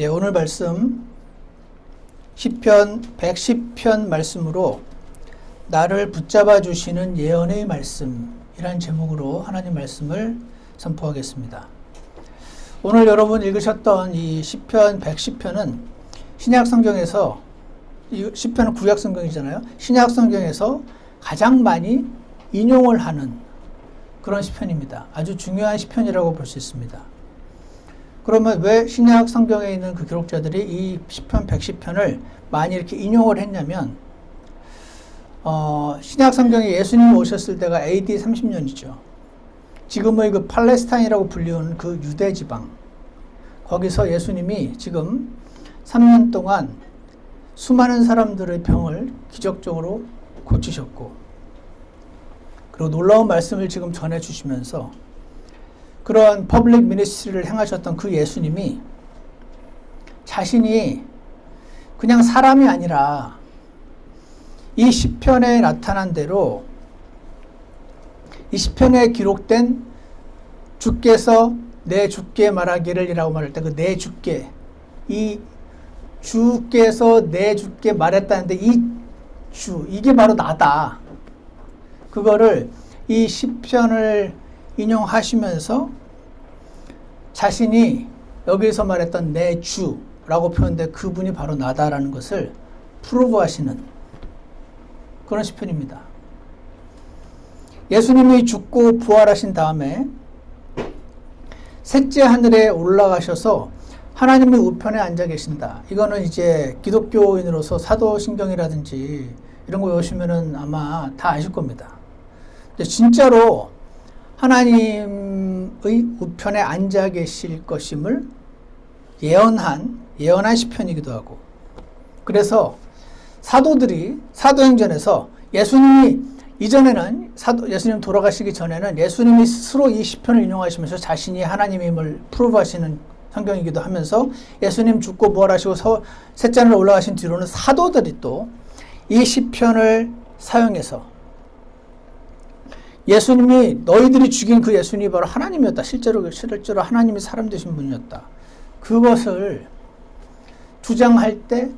예, 오늘 말씀 시편 110편 말씀으로 나를 붙잡아 주시는 예언의 말씀이란 제목으로 하나님 말씀을 선포하겠습니다. 오늘 여러분 읽으셨던 이 시편 110편은 신약 성경에서, 이 시편은 구약 성경이잖아요. 신약 성경에서 가장 많이 인용을 하는 그런 시편입니다. 아주 중요한 시편이라고 볼 수 있습니다. 그러면 왜 신약 성경에 있는 그 기록자들이 이 시편 110편을 많이 이렇게 인용을 했냐면, 신약 성경에 예수님이 오셨을 때가 AD 30년이죠. 지금의 그 팔레스타인이라고 불리우는 그 유대 지방, 거기서 예수님이 지금 3년 동안 수많은 사람들의 병을 기적적으로 고치셨고, 그리고 놀라운 말씀을 지금 전해주시면서 그러한 퍼블릭 미니스트리를 행하셨던 그 예수님이 자신이 그냥 사람이 아니라 이 시편에 나타난 대로, 이 시편에 기록된 주께서 내 주께 말하기를 이라고 말할 때 그 내 주께, 이 주께서 내 주께 말했다는데 이 주, 이게 바로 나다. 그거를 이 시편을 인용하시면서 자신이 여기서 말했던 내 주라고 표현된 그분이 바로 나다라는 것을 프루브하시는 그런 시편입니다. 예수님이 죽고 부활하신 다음에 셋째 하늘에 올라가셔서 하나님의 우편에 앉아 계신다. 이거는 이제 기독교인으로서 사도신경이라든지 이런 거 외우시면은 아마 다 아실 겁니다. 근데 진짜로 하나님의 우편에 앉아 계실 것임을 예언한 시편이기도 하고, 그래서 사도들이 사도행전에서 예수님이 이전에는 예수님 돌아가시기 전에는 예수님이 스스로 이 시편을 인용하시면서 자신이 하나님임을 프루브하시는 성경이기도 하면서, 예수님 죽고 부활하시고 셋째 하늘로 올라가신 뒤로는 사도들이 또 이 시편을 사용해서 예수님이 너희들이 죽인 그 예수님이 바로 하나님이었다. 실제로 하나님이 사람 되신 분이었다. 그것을 주장할 때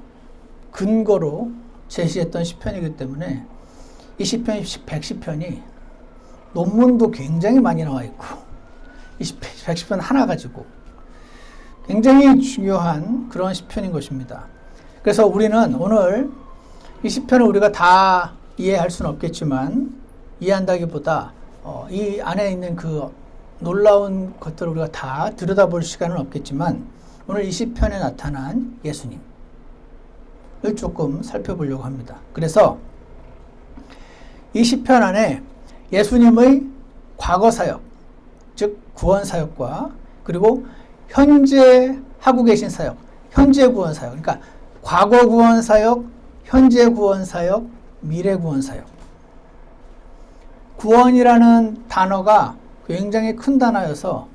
근거로 제시했던 시편이기 때문에 이 시편 110편이 논문도 굉장히 많이 나와 있고, 이 110편 하나 가지고 굉장히 중요한 그런 시편인 것입니다. 그래서 우리는 오늘 이 시편을 우리가 다 이해할 수는 없겠지만, 이해한다기보다 이 안에 있는 그 놀라운 것들을 우리가 다 들여다볼 시간은 없겠지만, 오늘 이 시편에 나타난 예수님을 조금 살펴보려고 합니다. 그래서 이 시편 안에 예수님의 과거 사역, 즉 구원 사역과, 그리고 현재 하고 계신 사역, 현재 구원 사역, 그러니까 과거 구원 사역, 현재 구원 사역, 미래 구원 사역. 구원이라는 단어가 굉장히 큰 단어여서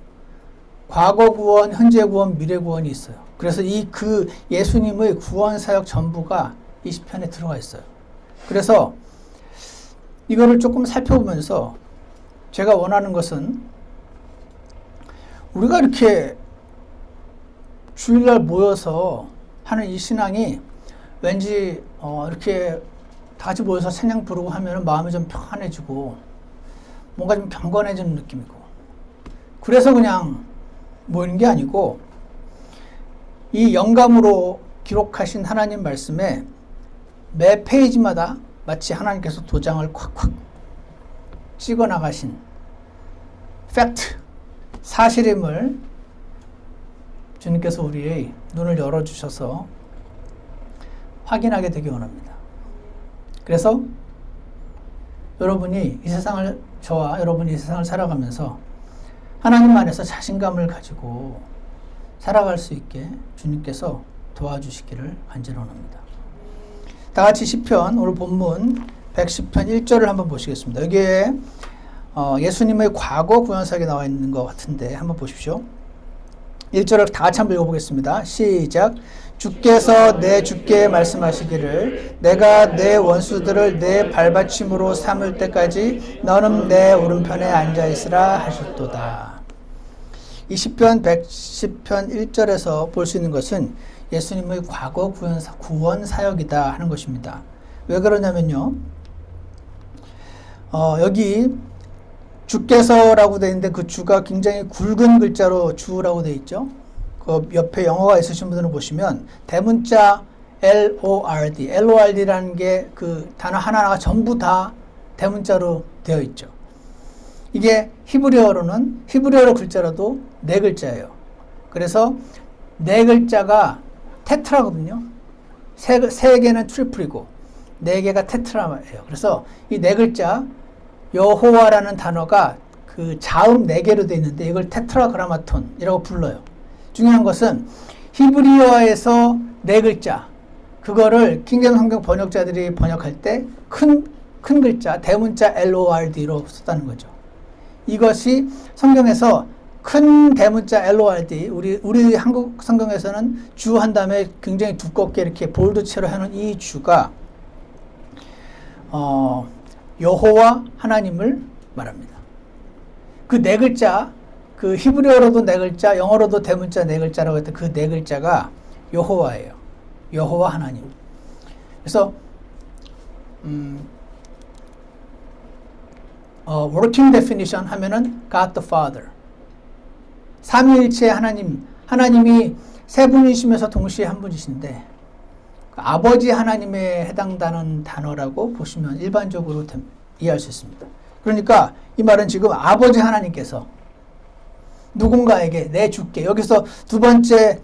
과거 구원, 현재 구원, 미래 구원이 있어요. 그래서 그 예수님의 구원 사역 전부가 이 시편에 들어가 있어요. 그래서 이거를 조금 살펴보면서 제가 원하는 것은, 우리가 이렇게 주일날 모여서 하는 이 신앙이 왠지 이렇게 다 같이 모여서 찬양 부르고 하면 마음이 좀 평안해지고 뭔가 좀 경건해지는 느낌이고, 그래서 그냥 모이는 게 아니고, 이 영감으로 기록하신 하나님 말씀에 매 페이지마다 마치 하나님께서 도장을 콱콱 찍어 나가신 팩트, 사실임을 주님께서 우리의 눈을 열어주셔서 확인하게 되기 원합니다. 그래서 여러분이 이 세상을, 저와 여러분이 이 세상을 살아가면서 하나님 안에서 자신감을 가지고 살아갈 수 있게 주님께서 도와주시기를 간절히 원합니다. 다 같이 시편, 오늘 본문 110편 1절을 한번 보시겠습니다. 여기에 예수님의 과거 구원사역이 나와 있는 것 같은데 한번 보십시오. 1절을 다 같이 한번 읽어보겠습니다. 시작. 주께서 내 주께 말씀하시기를 내가 내 원수들을 내 발받침으로 삼을 때까지 너는 내 오른편에 앉아있으라 하셨도다. 이 시편 110편 1절에서 볼 수 있는 것은 예수님의 과거 구원 사역이다 하는 것입니다. 왜 그러냐면요. 여기 주께서라고 되어 있는데 그 주가 굉장히 굵은 글자로 주라고 되어 있죠. 그 옆에 영어가 있으신 분들은 보시면 대문자 LORD라는 게 그 단어 하나하나가 전부 다 대문자로 되어 있죠. 이게 히브리어로 글자라도 네 글자예요. 그래서 네 글자가 테트라거든요. 세 개는 트리플이고 네 개가 테트라예요. 그래서 이 네 글자 여호와라는 단어가 그 자음 네 개로 되어 있는데 이걸 테트라그라마톤이라고 불러요. 중요한 것은 히브리어에서 네 글자 그거를 킹제임스 성경 번역자들이 번역할 때 큰 글자 대문자 LORD로 썼다는 거죠. 이것이 성경에서 큰 대문자 LORD 우리 한국 성경에서는 주 한 다음에 굉장히 두껍게 이렇게 볼드체로 하는 이 주가 여호와 하나님을 말합니다. 그 네 글자 그 히브리어로도 네 글자 영어로도 대문자 네 글자라고 했던 그 네 글자가 여호와예요. 여호와 하나님. 그래서 working definition 하면은 God the Father. 삼위일체 하나님이 세 분이시면서 동시에 한 분이신데 아버지 하나님에 해당되는 단어라고 보시면 일반적으로 이해할 수 있습니다. 그러니까 이 말은 지금 아버지 하나님께서 누군가에게 내 주께 여기서 두 번째도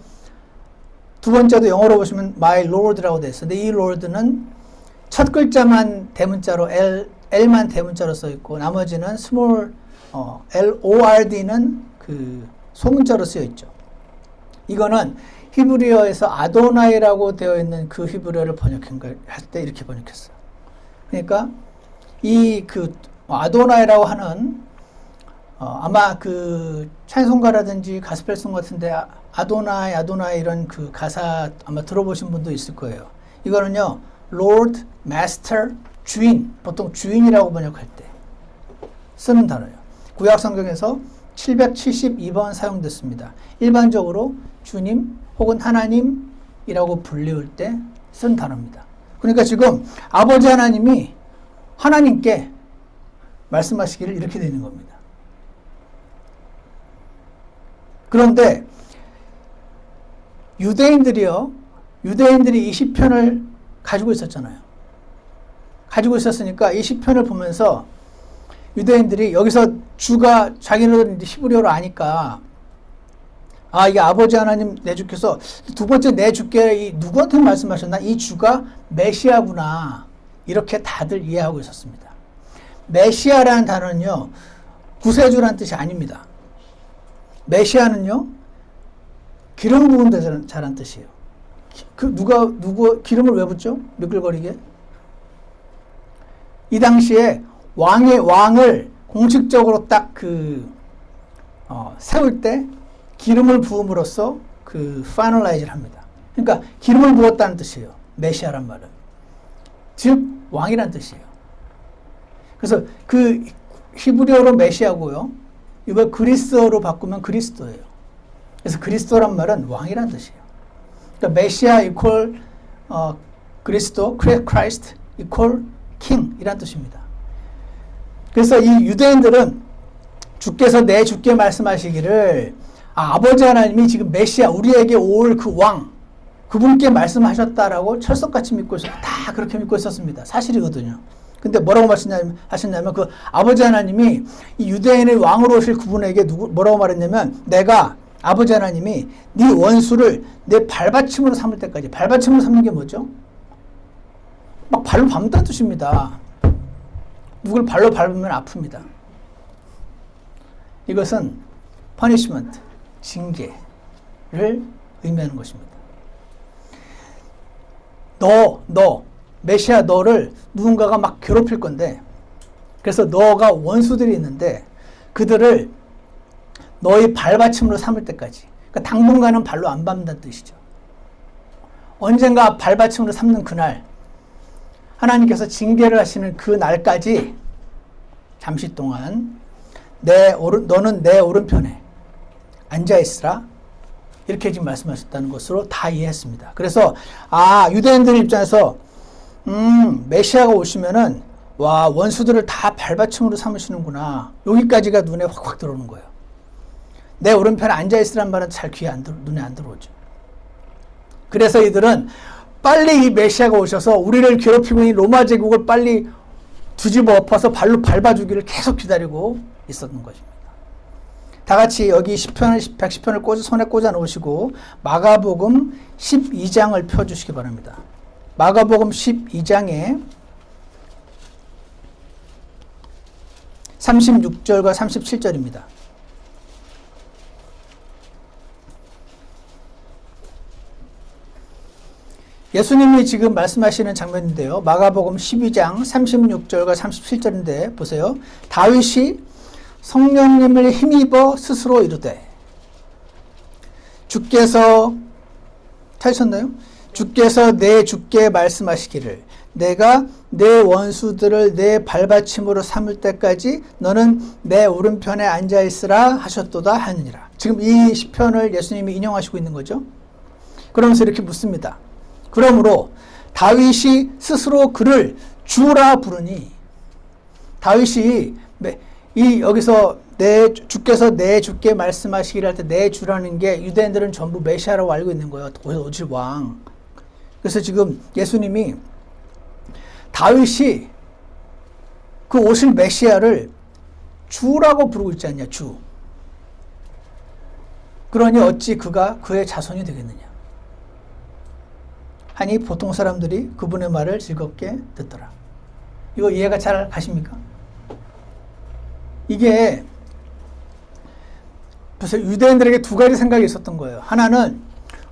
영어로 보시면 my lord라고 되어 있어요. 근데 이 lord는 첫 글자만 대문자로 L만 대문자로 써 있고 나머지는 small LORD는 그 소문자로 쓰여 있죠. 이거는 히브리어에서 아도나이라고 되어 있는 그 히브리어를 번역할 때 이렇게 번역했어요. 그러니까 이 그 아도나이라고 하는 아마 그 찬송가라든지 가스펠송 같은데 아도나이 이런 그 가사 아마 들어보신 분도 있을 거예요. 이거는요 Lord, Master, 주인 보통 주인이라고 번역할 때 쓰는 단어예요. 구약 성경에서 772번 사용됐습니다. 일반적으로 주님 혹은 하나님이라고 불리울 때 쓴 단어입니다. 그러니까 지금 아버지 하나님이 하나님께 말씀하시기를 이렇게 되는 겁니다. 그런데 유대인들이 이 시편을 가지고 있었잖아요. 가지고 있었으니까 이 시편을 보면서 유대인들이 여기서 주가 자기네들은 히브리어로 아니까 이게 아버지 하나님 내 주께서 두 번째 내 주께 누구한테 말씀하셨나? 이 주가 메시아구나. 이렇게 다들 이해하고 있었습니다. 메시아라는 단어는요. 구세주라는 뜻이 아닙니다. 메시아는요. 기름 부은 자라는 뜻이에요. 누구 기름을 왜 붓죠? 미끌거리게? 이 당시에 왕을 공식적으로 딱 세울 때 기름을 부음으로써 파이널라이즈를 합니다. 그러니까 기름을 부었다는 뜻이에요. 메시아란 말은. 즉 왕이란 뜻이에요. 그래서 그 히브리어로 메시아고요. 이걸 그리스어로 바꾸면 그리스도예요. 그래서 그리스도란 말은 왕이란 뜻이에요. 그러니까 메시아 이퀄 그리스도, 크라이스트 이퀄 킹 이란 뜻입니다. 그래서 이 유대인들은 주께서 내 주께 말씀하시기를 아버지 하나님이 지금 메시아 우리에게 올 그 왕 그분께 말씀하셨다라고 철석같이 믿고 있었고 다 그렇게 믿고 있었습니다. 사실이거든요. 근데 뭐라고 하셨냐면 그 아버지 하나님이 이 유대인의 왕으로 오실 그분에게 뭐라고 말했냐면 내가 아버지 하나님이 네 원수를 내 발받침으로 삼을 때까지 발받침으로 삼는 게 뭐죠? 막 발로 밟는다는 뜻입니다. 누굴 발로 밟으면 아픕니다. 이것은 punishment, 징계를 의미하는 것입니다. 메시아 너를 누군가가 막 괴롭힐 건데 그래서 너가 원수들이 있는데 그들을 너의 발받침으로 삼을 때까지 그러니까 당분간은 발로 안 밟는다는 뜻이죠. 언젠가 발받침으로 삼는 그날 하나님께서 징계를 하시는 그 날까지 잠시 동안 너는 내 오른편에 앉아있으라. 이렇게 지금 말씀하셨다는 것으로 다 이해했습니다. 그래서 유대인들 입장에서 메시아가 오시면은 와, 원수들을 다 발받침으로 삼으시는구나. 여기까지가 눈에 확확 들어오는 거예요. 내 오른편에 앉아있으란 말은 잘 눈에 안 들어오죠. 그래서 이들은 빨리 이 메시아가 오셔서 우리를 괴롭히고 있는 로마 제국을 빨리 뒤집어 엎어서 발로 밟아주기를 계속 기다리고 있었던 것입니다. 다 같이 여기 110편을 손에 꽂아 놓으시고 마가복음 12장을 펴주시기 바랍니다. 마가복음 12장에 36절과 37절입니다. 예수님이 지금 말씀하시는 장면인데요. 마가복음 12장 36절과 37절인데 보세요. 다윗이 성령님을 힘입어 스스로 이르되 주께서 찾으셨나요? 주께서 내 주께 말씀하시기를 내가 내 원수들을 내 발받침으로 삼을 때까지 너는 내 오른편에 앉아있으라 하셨도다 하느니라. 지금 이 시편을 예수님이 인용하시고 있는 거죠. 그러면서 이렇게 묻습니다. 그러므로 다윗이 스스로 그를 주라 부르니 다윗이 여기서 주께서 내 주께 말씀하시기를 할 때 내 주라는 게 유대인들은 전부 메시아라고 알고 있는 거예요. 오실 왕. 그래서 지금 예수님이 다윗이 그 오실 메시아를 주라고 부르고 있지 않냐, 주. 그러니 어찌 그가 그의 자손이 되겠느냐. 하니 보통 사람들이 그분의 말을 즐겁게 듣더라. 이거 이해가 잘 가십니까? 이게 그래서 유대인들에게 두 가지 생각이 있었던 거예요. 하나는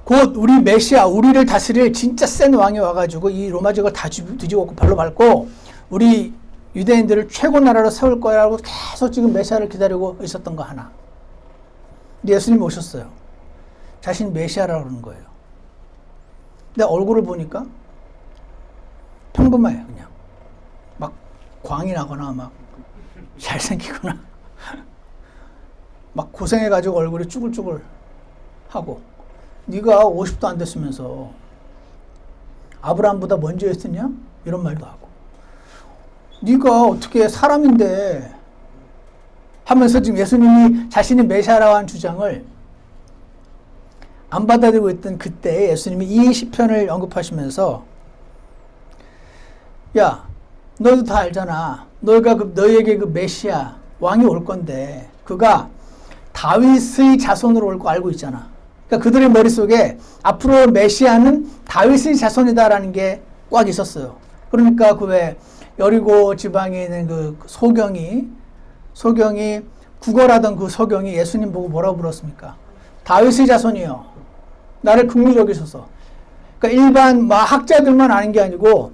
곧 우리 메시아, 우리를 다스릴 진짜 센 왕이 와가지고 이 로마 제국을 다 뒤집고 발로 밟고 우리 유대인들을 최고 나라로 세울 거라고 계속 지금 메시아를 기다리고 있었던 거 하나. 근데 예수님이 오셨어요. 자신이 메시아라고 그러는 거예요. 근데 얼굴을 보니까 평범해요, 그냥. 막 광이 나거나 막 잘생기거나 막 고생해가지고 얼굴이 쭈글쭈글 하고 네가 50도 안 됐으면서 아브라함보다 먼저 했으냐? 이런 말도 하고 네가 어떻게 사람인데 하면서 지금 예수님이 자신이 메시아라고 한 주장을 안 받아들이고 있던 그때 예수님이 이 시편을 언급하시면서 야, 너도 다 알잖아. 너에게 그 메시아 왕이 올 건데 그가 다윗의 자손으로 올 거 알고 있잖아. 그러니까 그들의 머릿속에 앞으로 메시아는 다윗의 자손이다라는 게 꽉 있었어요. 그러니까 그 왜 여리고 지방에 있는 그 소경이 구걸하던 그 소경이 예수님 보고 뭐라고 불렀습니까? 다윗의 자손이요. 나를 긍휼히 여기소서. 그러니까 일반 학자들만 아는 게 아니고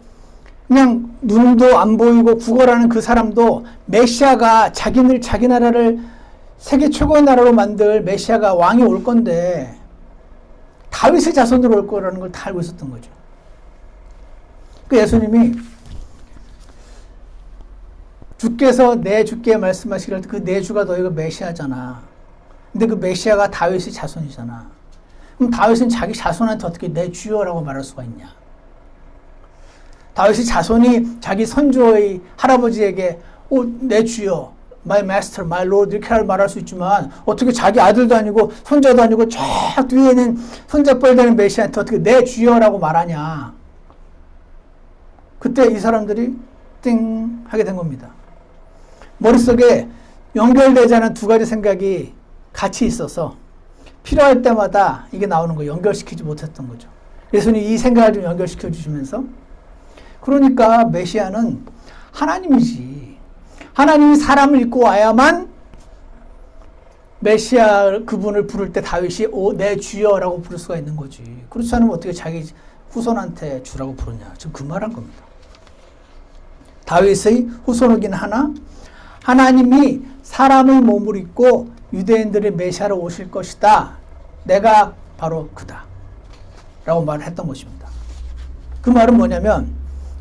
그냥 눈도 안 보이고 구걸하는 그 사람도 메시아가 자기 나라를 세계 최고의 나라로 만들 메시아가 왕이 올 건데 다윗의 자손으로 올 거라는 걸 다 알고 있었던 거죠. 그 예수님이 주께서 내 주께 말씀하시기를 그 내 주가 너희가 메시아잖아. 근데 그 메시아가 다윗의 자손이잖아. 그럼 다윗은 자기 자손한테 어떻게 내 주여라고 말할 수가 있냐? 다윗의 자손이 자기 선조의 할아버지에게 내 주여, my master, my lord 이렇게 말할 수 있지만 어떻게 자기 아들도 아니고 손자도 아니고 저 뒤에 있는 손자뻘 되는 메시아한테 어떻게 내 주여라고 말하냐? 그때 이 사람들이 띵 하게 된 겁니다. 머릿속에 연결되지 않은 두 가지 생각이 같이 있어서 필요할 때마다 이게 나오는 거 연결시키지 못했던 거죠. 예수님이 이 생각을 좀 연결시켜 주시면서 그러니까 메시아는 하나님이지. 하나님이 사람을 입고 와야만 메시아 그분을 부를 때 다윗이 내 주여라고 부를 수가 있는 거지. 그렇지 않으면 어떻게 자기 후손한테 주라고 부르냐. 지금 그 말한 겁니다. 다윗의 후손이긴 하나 하나님이 사람의 몸을 입고 유대인들의 메시아로 오실 것이다. 내가 바로 그다. 라고 말을 했던 것입니다. 그 말은 뭐냐면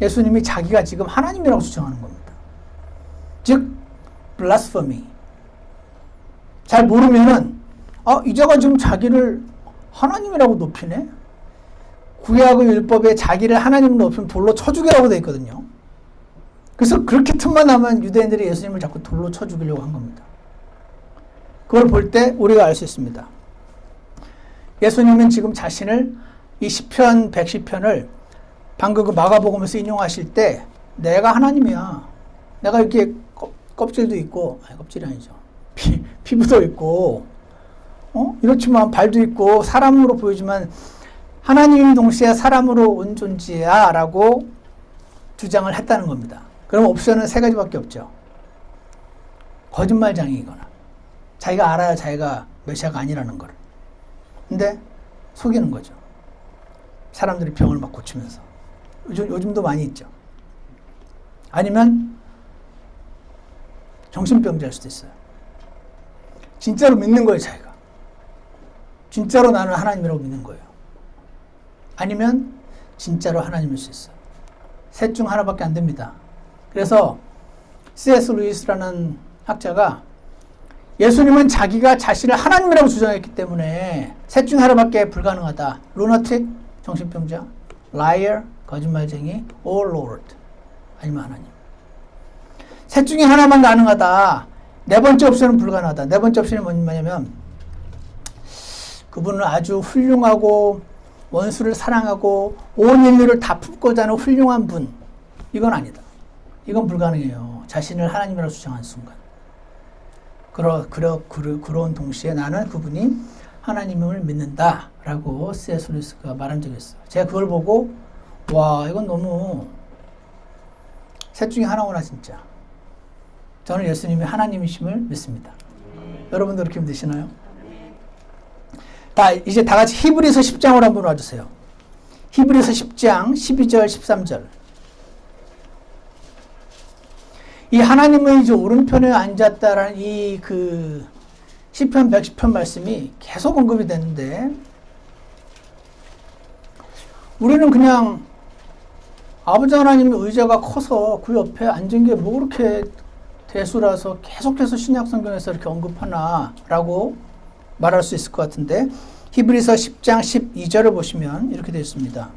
예수님이 자기가 지금 하나님이라고 주장하는 겁니다. 즉, blasphemy. 잘 모르면은 이자가 지금 자기를 하나님이라고 높이네? 구약의 율법에 자기를 하나님으로 높이면 돌로 쳐 죽이라고 되어 있거든요. 그래서 그렇게 틈만 나면 유대인들이 예수님을 자꾸 돌로 쳐 죽이려고 한 겁니다. 그걸 볼 때 우리가 알 수 있습니다. 예수님은 지금 자신을 이 시편 110편을 방금 그 마가복음에서 인용하실 때 내가 하나님이야. 내가 이렇게 껍질도 있고, 아니 껍질이 아니죠. 피부도 있고, 이렇지만 발도 있고 사람으로 보이지만 하나님인 동시에 사람으로 온 존재야 라고 주장을 했다는 겁니다. 그럼 옵션은 세 가지밖에 없죠. 거짓말장이거나 자기가 알아야 자기가 메시아가 아니라는 걸. 근데 속이는 거죠. 사람들이 병을 막 고치면서. 요즘도 많이 있죠. 아니면 정신병자일 수도 있어요. 진짜로 믿는 거예요, 자기가. 진짜로 나는 하나님이라고 믿는 거예요. 아니면 진짜로 하나님일 수 있어요. 셋 중 하나밖에 안 됩니다. 그래서 C.S. 루이스라는 학자가 예수님은 자기가 자신을 하나님이라고 주장했기 때문에 셋 중 하나밖에 불가능하다. 루나틱, 정신병자, liar, 거짓말쟁이, or Lord, 아니면 하나님. 셋 중에 하나만 가능하다. 네 번째 옵션은 불가능하다. 네 번째 옵션이 뭐냐면 그분은 아주 훌륭하고 원수를 사랑하고 온 인류를 다 품고자 하는 훌륭한 분. 이건 아니다. 이건 불가능해요. 자신을 하나님이라고 주장한 순간. 그런 동시에 나는 그분이 하나님을 믿는다 라고 C.S. 루이스가 말한 적이 있어요. 제가 그걸 보고 와 이건 너무 셋 중에 하나구나 진짜. 저는 예수님이 하나님이심을 믿습니다. 여러분도 그렇게 믿으시나요? 이제 다 같이 히브리서 10장으로 한번 와주세요. 히브리서 10장 12절 13절. 이 하나님의 이제 오른편에 앉았다라는 이 시편 110편 말씀이 계속 언급이 되는데 우리는 그냥 아버지 하나님의 의자가 커서 그 옆에 앉은 게 뭐 그렇게 대수라서 계속해서 신약 성경에서 이렇게 언급하나라고 말할 수 있을 것 같은데 히브리서 10장 12절을 보시면 이렇게 되어 있습니다.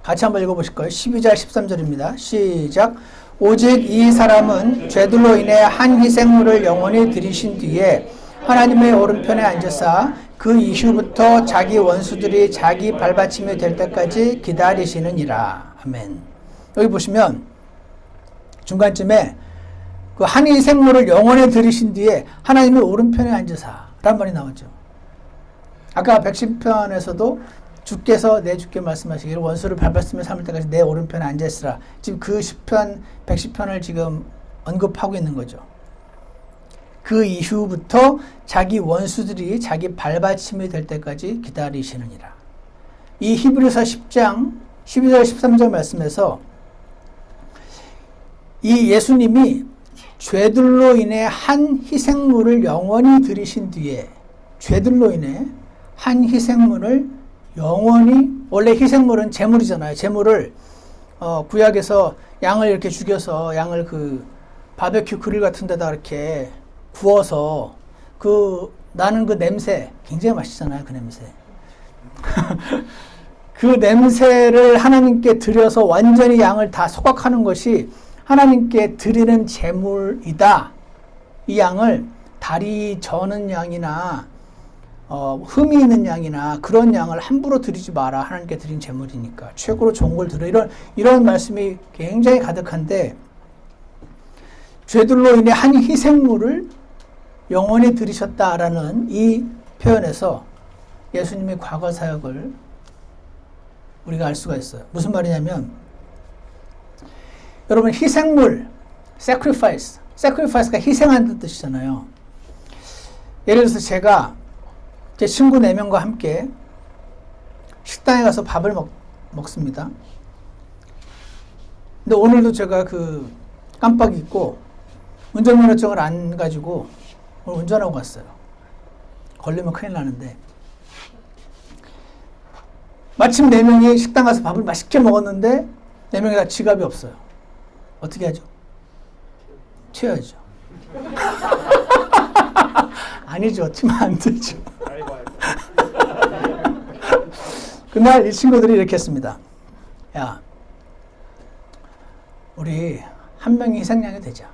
같이 한번 읽어보실까요? 12절 13절입니다. 시작. 오직 이 사람은 죄들로 인해 한 희생물을 영원히 드리신 뒤에 하나님의 오른편에 앉으사 그 이후부터 자기 원수들이 자기 발받침이 될 때까지 기다리시느니라. 아멘. 여기 보시면 중간쯤에 그 한 희생물을 영원히 드리신 뒤에 하나님의 오른편에 앉으사 라는 말이 나오죠. 아까 110편에서도 주께서 내 주께 말씀하시기를 원수를 발받으며 삼을 때까지 내 오른편에 앉아있으라. 지금 그 10편, 110편을 지금 언급하고 있는 거죠. 그 이후부터 자기 원수들이 자기 발받침이 될 때까지 기다리시느니라. 이 히브리서 10장 12절 13절 말씀에서 이 예수님이 죄들로 인해 한 희생물을 영원히 드리신 뒤에 죄들로 인해 한 희생물을 영원히 원래 희생물은 제물이잖아요. 제물을 구약에서 양을 이렇게 죽여서 양을 그 바베큐 그릴 같은 데다 이렇게 구워서 나는 그 냄새 굉장히 맛있잖아요. 그 냄새. 그 냄새를 하나님께 드려서 완전히 양을 다 소각하는 것이 하나님께 드리는 제물이다. 이 양을 다리 저는 양이나 흠이 있는 양이나 그런 양을 함부로 드리지 마라. 하나님께 드린 제물이니까 최고로 좋은 걸 드려. 이런 말씀이 굉장히 가득한데 죄들로 인해 한 희생물을 영원히 드리셨다라는 이 표현에서 예수님의 과거 사역을 우리가 알 수가 있어요. 무슨 말이냐면 여러분 희생물, sacrifice가 희생하는 뜻이잖아요. 예를 들어서 제가 제 친구 4명과 함께 식당에 가서 밥을 먹습니다. 근데 오늘도 제가 깜빡 잊고 운전면허증을 안 가지고 오늘 운전하고 갔어요. 걸리면 큰일 나는데 마침 4명이 식당 가서 밥을 맛있게 먹었는데 4명이 다 지갑이 없어요. 어떻게 하죠? 튀어야죠. 아니죠. 튀면 안 되죠. 그날 이 친구들이 이렇게 했습니다. 야, 우리 한 명이 희생양이 되자.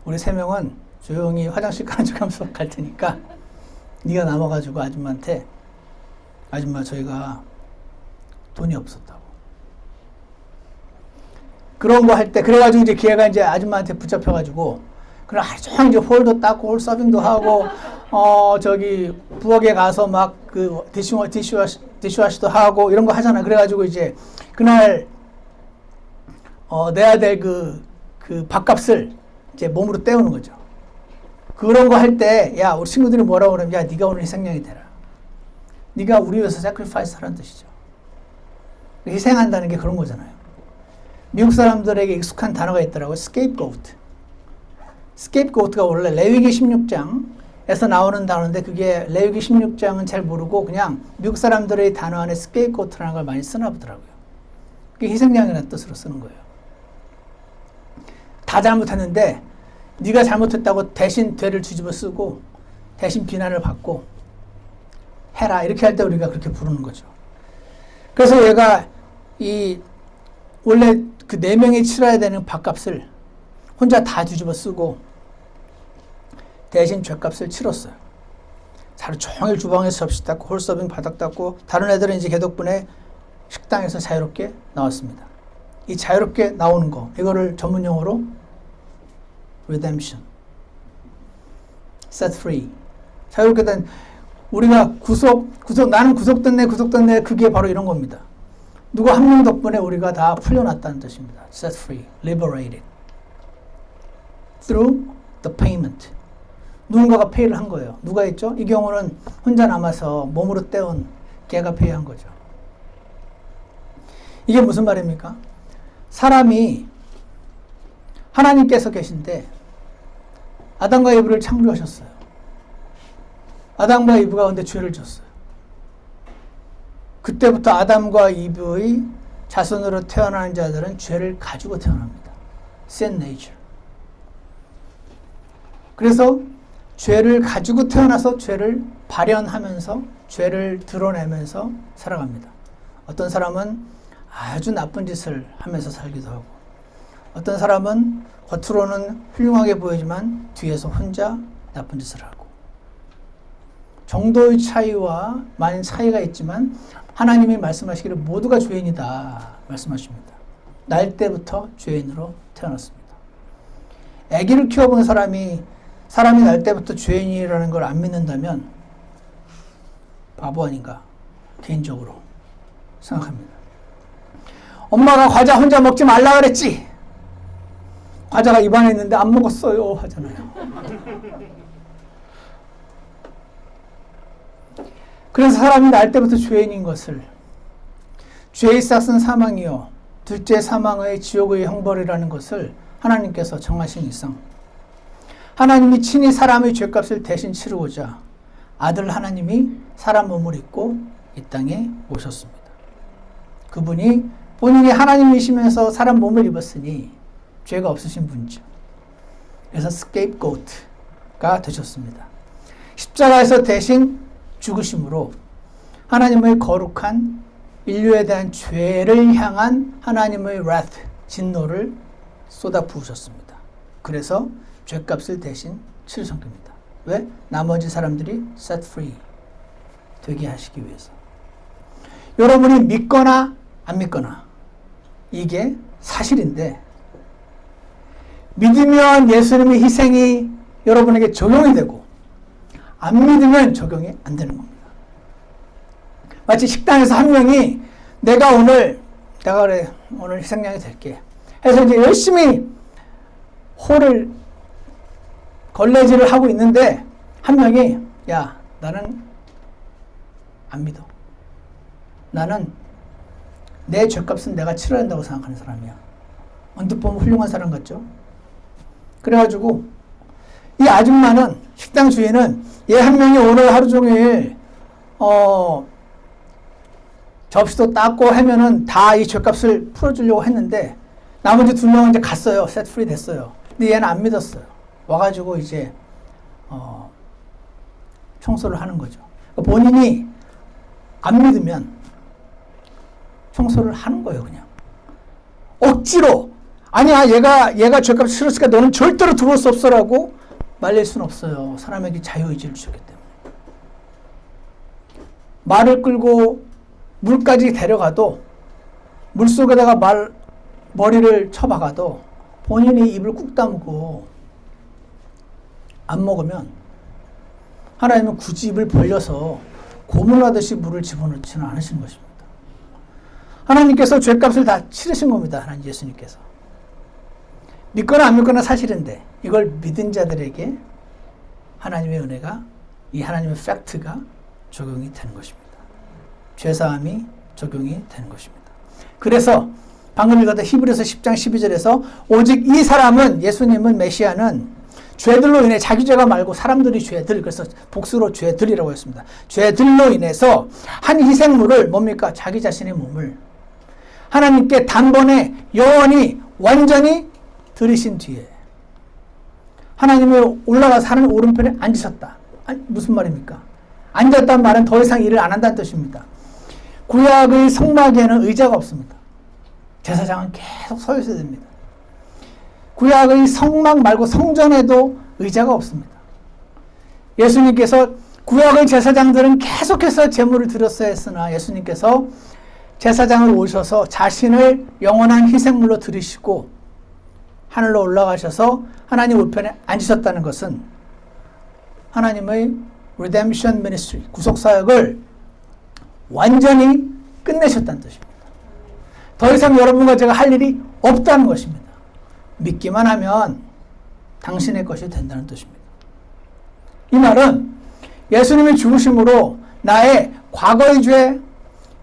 우리 세 명은 조용히 화장실 가는 척 하면서 갈 테니까 네가 남아가지고 아줌마한테 아줌마 저희가 돈이 없었다고. 그런 거 할 때 그래가지고 이제 걔가 이제 아줌마한테 붙잡혀가지고 그럼 하루 종일 이제 홀도 닦고 홀 서빙도 하고 저기 부엌에 가서 막 그 디시워시도 하고 이런 거 하잖아. 그래가지고 이제 그날 내야 될 그 밥값을 이제 몸으로 때우는 거죠. 그런 거 할 때 야 우리 친구들이 뭐라고 그러면 야 네가 오늘 희생양이 되라. 네가 우리 위해서 sacrifice 하라는 뜻이죠. 희생한다는 게 그런 거잖아요. 미국 사람들에게 익숙한 단어가 있더라고요. scapegoat. scapegoat가 원래 레위기 16장에서 나오는 단어인데 그게 레위기 16장은 잘 모르고 그냥 미국 사람들의 단어 안에 scapegoat라는 걸 많이 쓰나 보더라고요. 그게 희생양이라는 뜻으로 쓰는 거예요. 다 잘못했는데 네가 잘못했다고 대신 죄를 뒤집어 쓰고 대신 비난을 받고 해라 이렇게 할 때 우리가 그렇게 부르는 거죠. 그래서 얘가 원래 그 4명이 치러야 되는 밥값을 혼자 다 뒤집어 쓰고 대신 죄값을 치렀어요. 하루 종일 주방에서 접시 닦고 홀서빙 바닥 닦고 다른 애들은 이제 걔 덕분에 식당에서 자유롭게 나왔습니다. 이 자유롭게 나오는 거 이거를 전문 용어로 redemption, set free. 자유롭게 된 우리가 나는 구속됐네 그게 바로 이런 겁니다. 누가 한 명 덕분에 우리가 다 풀려났다는 뜻입니다. set free, liberated through the payment. 누군가가 페이를 한 거예요. 누가 했죠? 이 경우는 혼자 남아서 몸으로 때운 걔가 페이한 거죠. 이게 무슨 말입니까? 사람이 하나님께서 계신데 아담과 이브를 창조하셨어요. 아담과 이브가 근데 죄를 졌어요. 그때부터 아담과 이브의 자손으로 태어나는 자들은 죄를 가지고 태어납니다. sin nature. 그래서 죄를 가지고 태어나서 죄를 발현하면서 죄를 드러내면서 살아갑니다. 어떤 사람은 아주 나쁜 짓을 하면서 살기도 하고 어떤 사람은 겉으로는 훌륭하게 보이지만 뒤에서 혼자 나쁜 짓을 하고 정도의 차이와 많은 차이가 있지만 하나님이 말씀하시기를 모두가 죄인이다 말씀하십니다. 날 때부터 죄인으로 태어났습니다. 아기를 키워본 사람이 날 때부터 죄인이라는 걸 안 믿는다면 바보 아닌가 개인적으로 생각합니다. 엄마가 과자 혼자 먹지 말라 그랬지. 과자가 입안에 있는데 안 먹었어요 하잖아요. 그래서 사람이 날 때부터 죄인인 것을 죄의 싹은 사망이요 둘째 사망의 지옥의 형벌이라는 것을 하나님께서 정하신 이상 하나님이 친히 사람의 죄값을 대신 치르고자 아들 하나님이 사람 몸을 입고 이 땅에 오셨습니다. 그분이 본인이 하나님이시면서 사람 몸을 입었으니 죄가 없으신 분이죠. 그래서 scapegoat가 되셨습니다. 십자가에서 대신 죽으심으로 하나님의 거룩한 인류에 대한 죄를 향한 하나님의 wrath, 진노를 쏟아 부으셨습니다. 그래서 죄값을 대신 치르신 겁니다. 왜? 나머지 사람들이 set free 되게 하시기 위해서. 여러분이 믿거나 안 믿거나 이게 사실인데 믿으면 예수님의 희생이 여러분에게 적용이 되고 안 믿으면 적용이 안 되는 겁니다. 마치 식당에서 한 명이 내가 오늘 희생양이 될게 해서 이제 열심히 홀을 걸레질을 하고 있는데 한 명이 야 나는 안 믿어. 나는 내 죄값은 내가 치러야 한다고 생각하는 사람이야. 언뜻 보면 훌륭한 사람 같죠? 그래가지고 이 아줌마는 식당 주인은 얘 한 명이 오늘 하루 종일 접시도 닦고 하면은 다 이 죄값을 풀어주려고 했는데 나머지 2명은 이제 갔어요. set free 됐어요. 근데 얘는 안 믿었어요. 와가지고 이제 청소를 하는 거죠. 본인이 안 믿으면 청소를 하는 거예요, 그냥. 억지로 아니야, 얘가 죄값 치렀으니까 너는 절대로 들어올 수 없어라고 말릴 수는 없어요. 사람에게 자유의지를 주셨기 때문에. 말을 끌고 물까지 데려가도 물속에다가 머리를 쳐박아도 본인이 입을 꾹 다물고 안 먹으면 하나님은 굳이 입을 벌려서 고문하듯이 물을 집어넣지는 않으신 것입니다. 하나님께서 죄값을 다 치르신 겁니다. 하나님 예수님께서. 믿거나 안 믿거나 사실인데 이걸 믿은 자들에게 하나님의 은혜가, 이 하나님의 팩트가 적용이 되는 것입니다. 죄사함이 적용이 되는 것입니다. 그래서 방금 읽었던 히브리서 10장 12절에서 오직 이 사람은, 예수님은, 메시아는 죄들로 인해, 자기 죄가 말고 사람들이 죄들, 그래서 복수로 죄들이라고 했습니다. 죄들로 인해서 한 희생물을, 뭡니까? 자기 자신의 몸을 하나님께 단번에 영원히 완전히 들이신 뒤에 하나님의 올라가서 하나님 오른편에 앉으셨다. 아니, 무슨 말입니까? 앉았다는 말은 더 이상 일을 안 한다는 뜻입니다. 구약의 성막에는 의자가 없습니다. 제사장은 계속 서 있어야 됩니다. 구약의 성막 말고 성전에도 의자가 없습니다. 예수님께서, 구약의 제사장들은 계속해서 제물을 드렸어야 했으나 예수님께서 제사장을 오셔서 자신을 영원한 희생물로 드리시고 하늘로 올라가셔서 하나님 우편에 앉으셨다는 것은 하나님의 Redemption Ministry, 구속사역을 완전히 끝내셨다는 뜻입니다. 더 이상 여러분과 제가 할 일이 없다는 것입니다. 믿기만 하면 당신의 것이 된다는 뜻입니다. 이 말은 예수님의 죽으심으로 나의 과거의 죄,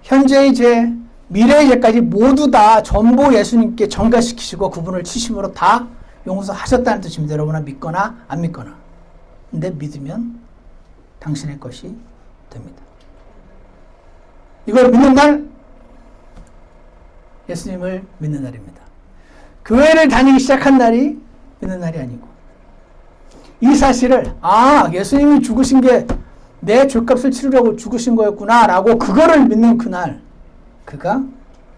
현재의 죄, 미래의 죄까지 모두 다 전부 예수님께 전가시키시고 그분을 치심으로 다 용서하셨다는 뜻입니다. 여러분은 믿거나 안 믿거나. 근데 믿으면 당신의 것이 됩니다. 이걸 믿는 날, 예수님을 믿는 날입니다. 교회를 다니기 시작한 날이 믿는 날이 아니고, 이 사실을, 예수님이 죽으신 게 내 죄값을 치르려고 죽으신 거였구나 라고 그거를 믿는 그날 그가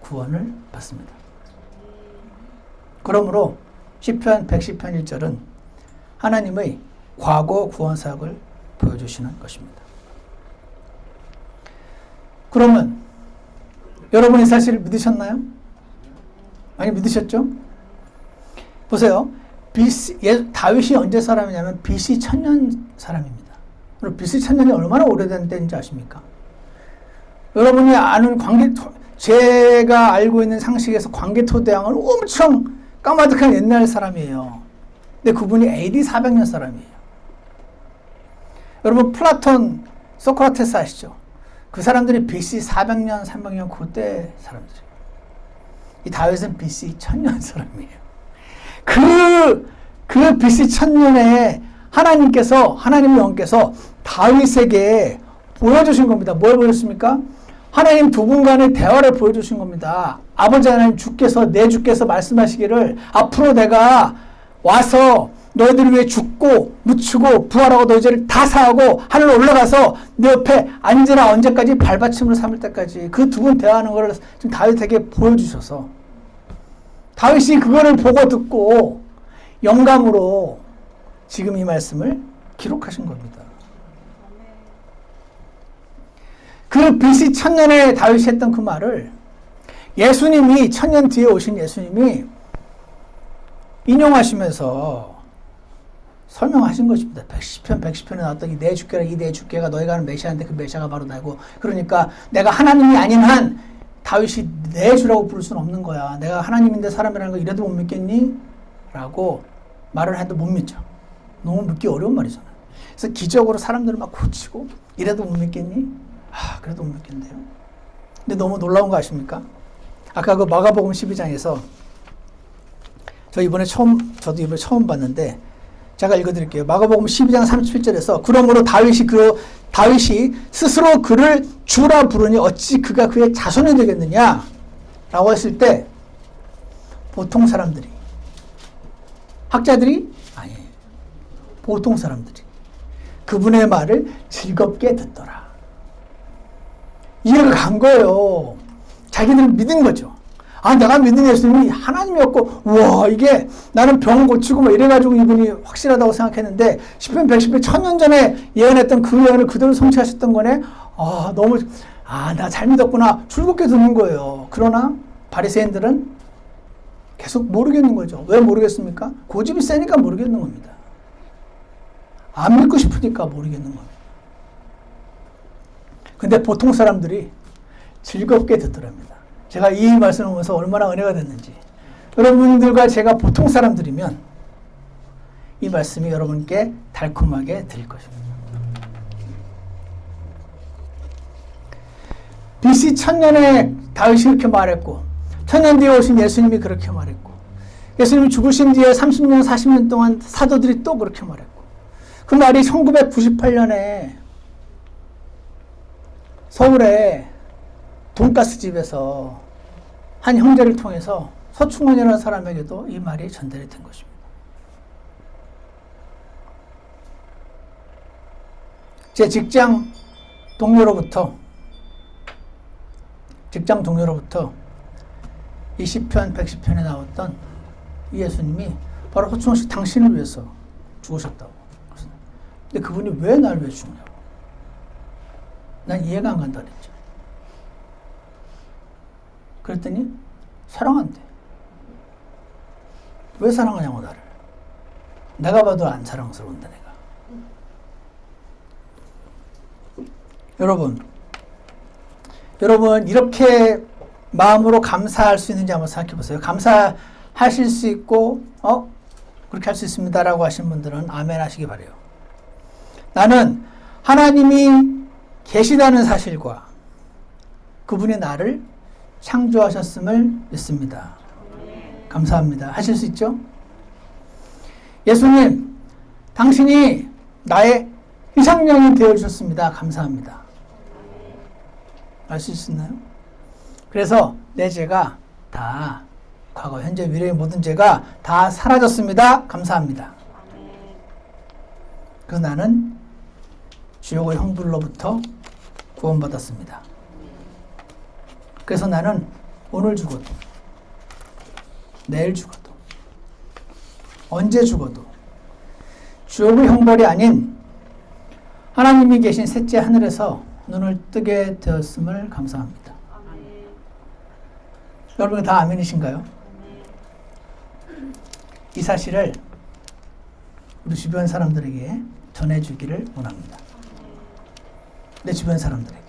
구원을 받습니다. 그러므로 시편 110편 1절은 하나님의 과거 구원사역을 보여주시는 것입니다. 그러면 여러분이 사실을 믿으셨나요? 많이 믿으셨죠? 보세요. 다윗이 언제 사람이냐면 BC 1000년 사람입니다. 그리고 BC 1000년이 얼마나 오래된 때인지 아십니까? 여러분이 아는 제가 알고 있는 상식에서 광개토대왕은 엄청 까마득한 옛날 사람이에요. 근데 그분이 AD 400년 사람이에요. 여러분 플라톤, 소크라테스 아시죠? 그 사람들이 BC 400년, 300년 그때 사람들이에요. 이 다윗은 BC 1000년 사람이에요. 그 BC 1000년에 하나님의 영께서 다윗에게 보여주신 겁니다. 뭘 보여줬습니까? 하나님 두 분 간의 대화를 보여주신 겁니다. 아버지 하나님 내 주께서 말씀하시기를 앞으로 내가 와서 너희들을 위해 죽고 묻히고 부활하고 너희 죄를 다 사하고 하늘로 올라가서 내 옆에 앉으라, 언제까지? 발받침으로 삼을 때까지. 그 두 분 대화하는 걸 지금 다윗에게 보여주셔서 다윗이 그거를 보고 듣고 영감으로 지금 이 말씀을 기록하신 겁니다. 그 BC 1000년에 다윗이 했던 그 말을 예수님이 1000년 뒤에 오신 예수님이 인용하시면서 설명하신 것입니다. 110편에 나왔던 이 내 주께라, 이 내 주께가 너희가 하는 메시아인데 그 메시아가 바로 나고, 그러니까 내가 하나님이 아닌 한 다윗이 내 주라고 부를 수는 없는 거야. 내가 하나님인데 사람이라는 거 이래도 못 믿겠니? 라고 말을 해도 못 믿죠. 너무 믿기 어려운 말이잖아요. 그래서 기적으로 사람들을 막 고치고 이래도 못 믿겠니? 그래도 못 믿겠는데요. 근데 너무 놀라운 거 아십니까? 아까 그 마가복음 12장에서 저도 이번에 처음 봤는데 제가 읽어드릴게요. 마가복음 12장 37절에서 그러므로 다윗이 스스로 그를 주라 부르니 어찌 그가 그의 자손이 되겠느냐? 라고 했을 때 보통 사람들이, 학자들이 아니에요. 보통 사람들이 그분의 말을 즐겁게 듣더라. 이해가 간 거예요. 자기들은 믿은 거죠. 아, 내가 믿는 예수님이 하나님이었고, 우와, 이게 나는 병 고치고 뭐 이래가지고 이분이 확실하다고 생각했는데, 10편, 110편, 1000년 전에 예언했던 그 예언을 그대로 성취하셨던 거네? 아, 너무, 나 잘 믿었구나. 즐겁게 듣는 거예요. 그러나, 바리새인들은 계속 모르겠는 거죠. 왜 모르겠습니까? 고집이 세니까 모르겠는 겁니다. 안 믿고 싶으니까 모르겠는 겁니다. 근데 보통 사람들이 즐겁게 듣더랍니다. 제가 이 말씀을 보면서 얼마나 은혜가 됐는지. 여러분들과 제가 보통 사람들이면 이 말씀이 여러분께 달콤하게 들릴 것입니다. BC 1000년에 다윗이 그렇게 말했고 1000년 뒤에 오신 예수님이 그렇게 말했고 예수님이 죽으신 뒤에 30년 40년 동안 사도들이 또 그렇게 말했고 그 말이 1998년에 서울에 돈가스 집에서 한 형제를 통해서 서충원이라는 사람에게도 이 말이 전달이 된 것입니다. 제 직장 동료로부터 20편, 110편에 나왔던 이 예수님이 바로 서충원 씨 당신을 위해서 죽으셨다고. 근데 그분이 왜 나를 위해 죽냐고. 난 이해가 안 간다 그랬죠. 그랬더니 사랑한대. 왜 사랑하냐고 나를. 내가 봐도 안 사랑스러운데 내가. 여러분 이렇게 마음으로 감사할 수 있는지 한번 생각해 보세요. 감사하실 수 있고 그렇게 할 수 있습니다라고 하신 분들은 아멘 하시기 바라요. 나는 하나님이 계시다는 사실과 그분이 나를 창조하셨음을 믿습니다. 감사합니다. 하실 수 있죠? 예수님, 당신이 나의 희생양이 되어주셨습니다. 감사합니다. 알 수 있나요? 그래서 내 죄가 다 과거, 현재, 미래의 모든 죄가 다 사라졌습니다. 감사합니다. 그래서 나는 지옥의 형벌로부터 구원받았습니다. 그래서 나는 오늘 죽어도 내일 죽어도 언제 죽어도 지옥의 형벌이 아닌 하나님이 계신 셋째 하늘에서 눈을 뜨게 되었음을 감사합니다. 여러분 다 아멘이신가요? 이 사실을 우리 주변 사람들에게 전해주기를 원합니다. 내 주변 사람들에게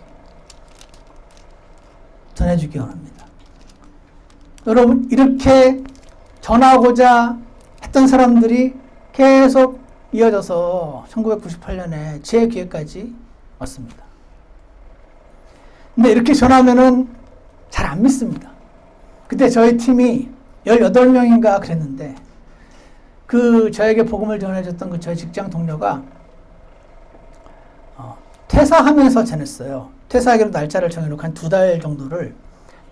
전해주기 원합니다. 여러분 이렇게 전하고자 했던 사람들이 계속 이어져서 1998년에 제 귀에까지 왔습니다. 근데 이렇게 전하면은 잘 안 믿습니다. 그때 저희 팀이 18명인가 그랬는데 저에게 복음을 전해줬던 그 저희 직장 동료가 퇴사하면서 전했어요. 퇴사하기로 날짜를 정해놓고 한 2달 정도를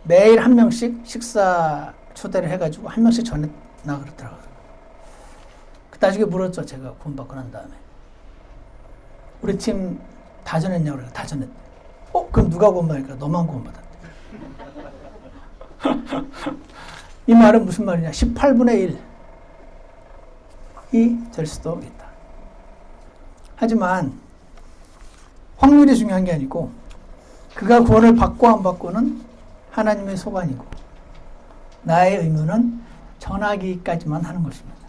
매일 한 명씩 식사 초대를 해가지고 한 명씩 전했나 그러더라고요. 나중에 물었죠. 제가 구원받고 난 다음에. 우리 팀 다 전했냐고 그래요. 다 전했대. 그럼 누가 구원받을까? 너만 구원받았대. 이 말은 무슨 말이냐? 18분의 1이 될 수도 있다. 하지만 확률이 중요한 게 아니고 그가 구원을 받고 안 받고는 하나님의 소관이고 나의 의무는 전하기까지만 하는 것입니다.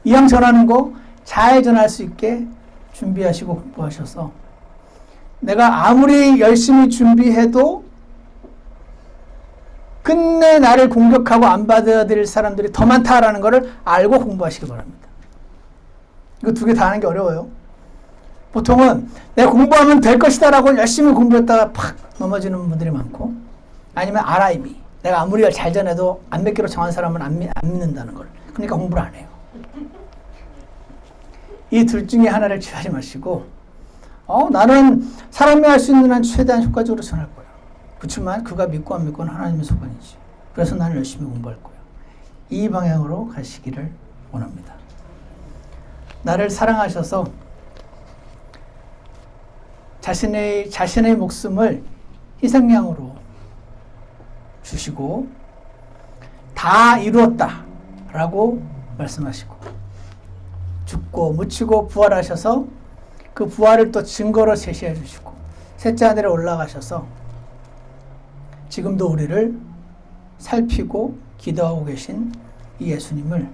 이왕 전하는 거 잘 전할 수 있게 준비하시고 공부하셔서 내가 아무리 열심히 준비해도 끝내 나를 공격하고 안 받아들일 사람들이 더 많다라는 것을 알고 공부하시기 바랍니다. 이거 두 개 다 하는 게 어려워요. 보통은 내가 공부하면 될 것이다 라고 열심히 공부했다가 팍 넘어지는 분들이 많고 아니면 RIB 내가 아무리 잘 전해도 안 믿기로 정한 사람은 안 믿는다는 걸 그러니까 공부를 안 해요. 이 둘 중에 하나를 취하지 마시고 나는 사람이 할 수 있는 한 최대한 효과적으로 전할 거야. 그렇지만 그가 믿고 안 믿고는 하나님의 소관이지. 그래서 나는 열심히 공부할 거야. 이 방향으로 가시기를 원합니다. 나를 사랑하셔서 자신의 목숨을 희생양으로 주시고 다 이루었다 라고 말씀하시고 죽고 묻히고 부활하셔서 그 부활을 또 증거로 제시해 주시고 셋째 하늘에 올라가셔서 지금도 우리를 살피고 기도하고 계신 이 예수님을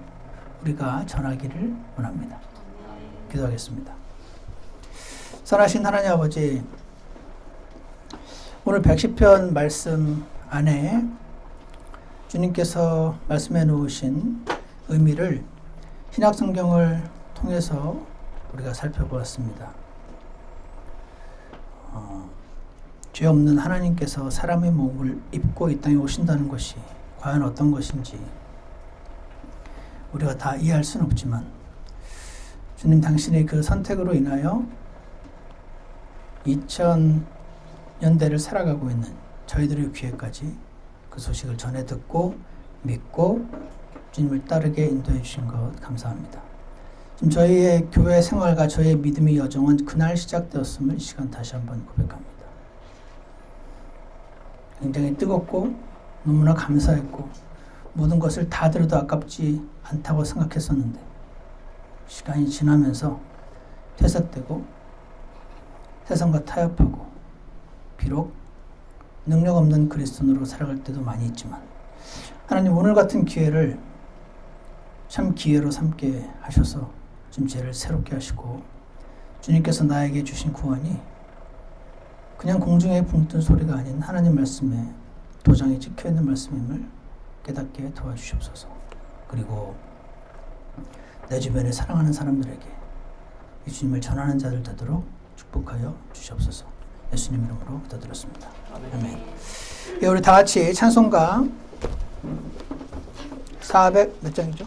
우리가 전하기를 원합니다. 기도하겠습니다. 선하신 하나님 아버지, 오늘 110편 말씀 안에 주님께서 말씀해 놓으신 의미를 신약성경을 통해서 우리가 살펴보았습니다. 죄 없는 하나님께서 사람의 몸을 입고 이 땅에 오신다는 것이 과연 어떤 것인지 우리가 다 이해할 수는 없지만 주님 당신의 그 선택으로 인하여 2000년대를 살아가고 있는 저희들의 귀에까지 그 소식을 전해 듣고 믿고 주님을 따르게 인도해 주신 것 감사합니다. 지금 저희의 교회 생활과 저희의 믿음의 여정은 그날 시작되었음을 이 시간 다시 한번 고백합니다. 굉장히 뜨겁고 너무나 감사했고 모든 것을 다 들어도 아깝지 않다고 생각했었는데 시간이 지나면서 퇴색되고 세상과 타협하고 비록 능력 없는 그리스도인으로 살아갈 때도 많이 있지만 하나님 오늘 같은 기회를 참 기회로 삼게 하셔서 지금 죄를 새롭게 하시고 주님께서 나에게 주신 구원이 그냥 공중에 붕 뜬 소리가 아닌 하나님 말씀에 도장이 찍혀있는 말씀임을 깨닫게 도와주시옵소서. 그리고 내 주변에 사랑하는 사람들에게 이 주님을 전하는 자들 되도록 축복하여 주시옵소서. 예수님 이름으로 기도드렸습니다. 아멘. 예, 우리 다 같이 찬송가 400 몇 장이죠?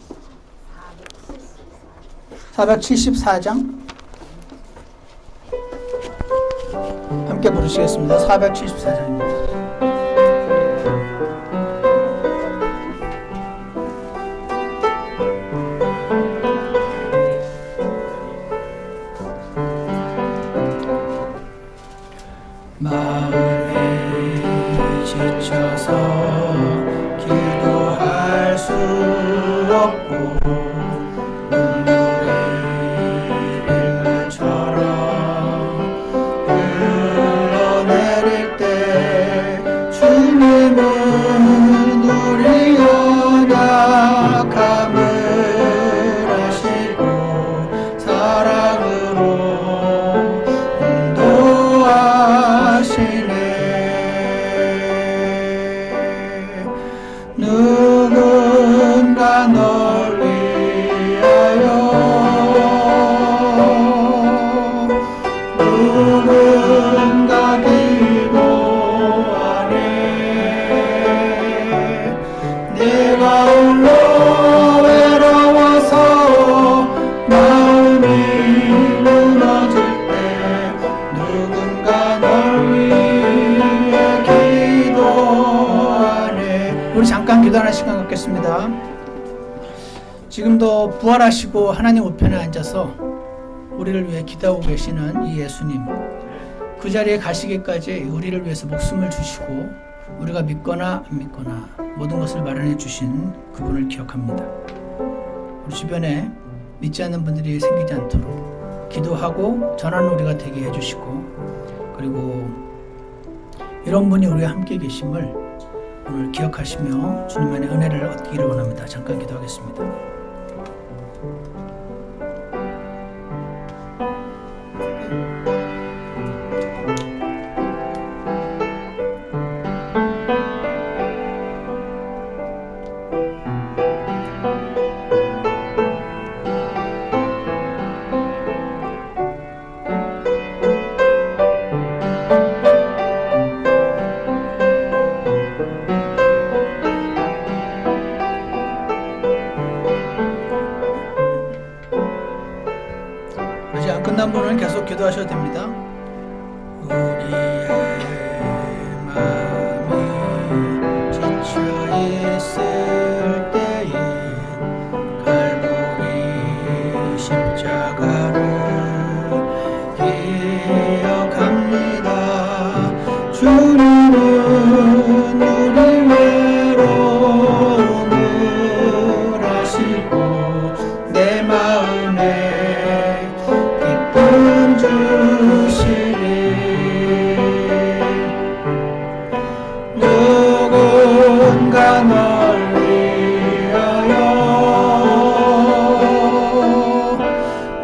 474장 함께 부르시겠습니다. 474장입니다. 마음이 지쳐서 기도할 수 없고 누군가 널 위하여 누군가 기도하네 내가 홀로 외로워서 마음이 무너질 때 누군가 널 위해 기도하네. 우리 잠깐 기도하는 시간 갖겠습니다. 지금도 부활하시고 하나님 우편에 앉아서 우리를 위해 기도하고 계시는 이 예수님, 그 자리에 가시기까지 우리를 위해서 목숨을 주시고 우리가 믿거나 안 믿거나 모든 것을 마련해 주신 그분을 기억합니다. 우리 주변에 믿지 않는 분들이 생기지 않도록 기도하고 전하는 우리가 되게 해주시고, 그리고 이런 분이 우리와 함께 계심을 오늘 기억하시며 주님만의 은혜를 얻기를 원합니다. 잠깐 기도하겠습니다. 아직 안 끝난 분은 계속 기도하셔도 됩니다. 우리의 마음이 지쳐 있을 때에 갈보리 십자가 주시리 누군가 널 위하여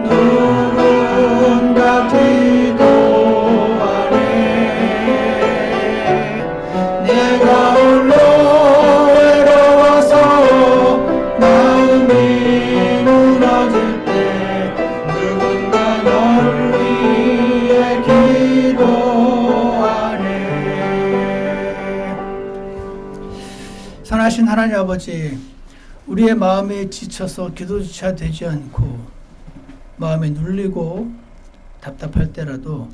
누군가 기도하네 내가 홀로 외로워서 마음이 무너질 때 누군가 널 위해 기도하네. 선하신 하나님 아버지, 우리의 마음에 지쳐서 기도조차 되지 않고 마음에 눌리고 답답할 때라도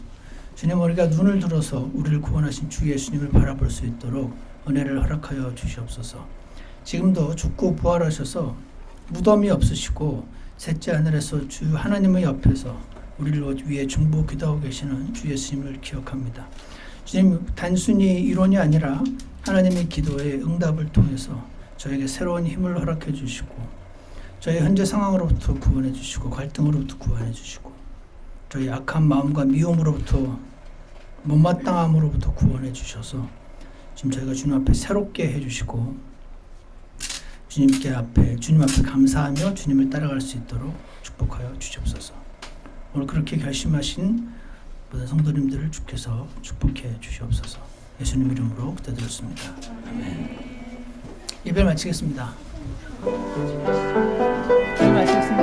주님, 우리가 눈을 들어서 우리를 구원하신 주 예수님을 바라볼 수 있도록 은혜를 허락하여 주시옵소서. 지금도 죽고 부활하셔서 무덤이 없으시고 셋째 하늘에서 주 하나님의 옆에서 우리를 위해 중보 기도하고 계시는 주 예수님을 기억합니다. 주님, 단순히 이론이 아니라 하나님의 기도의 응답을 통해서 저에게 새로운 힘을 허락해 주시고 저희 현재 상황으로부터 구원해 주시고 갈등으로부터 구원해 주시고 저희 악한 마음과 미움으로부터 못마땅함으로부터 구원해 주셔서 지금 저희가 주님 앞에 새롭게 해 주시고 주님 앞에 감사하며 주님을 따라갈 수 있도록 축복하여 주시옵소서. 오늘 그렇게 결심하신 모든 성도님들을 주께서 축복해 주시옵소서. 예수님 이름으로 기도드렸습니다. 아멘. 예배를 마치겠습니다. 예배 마치겠습니다.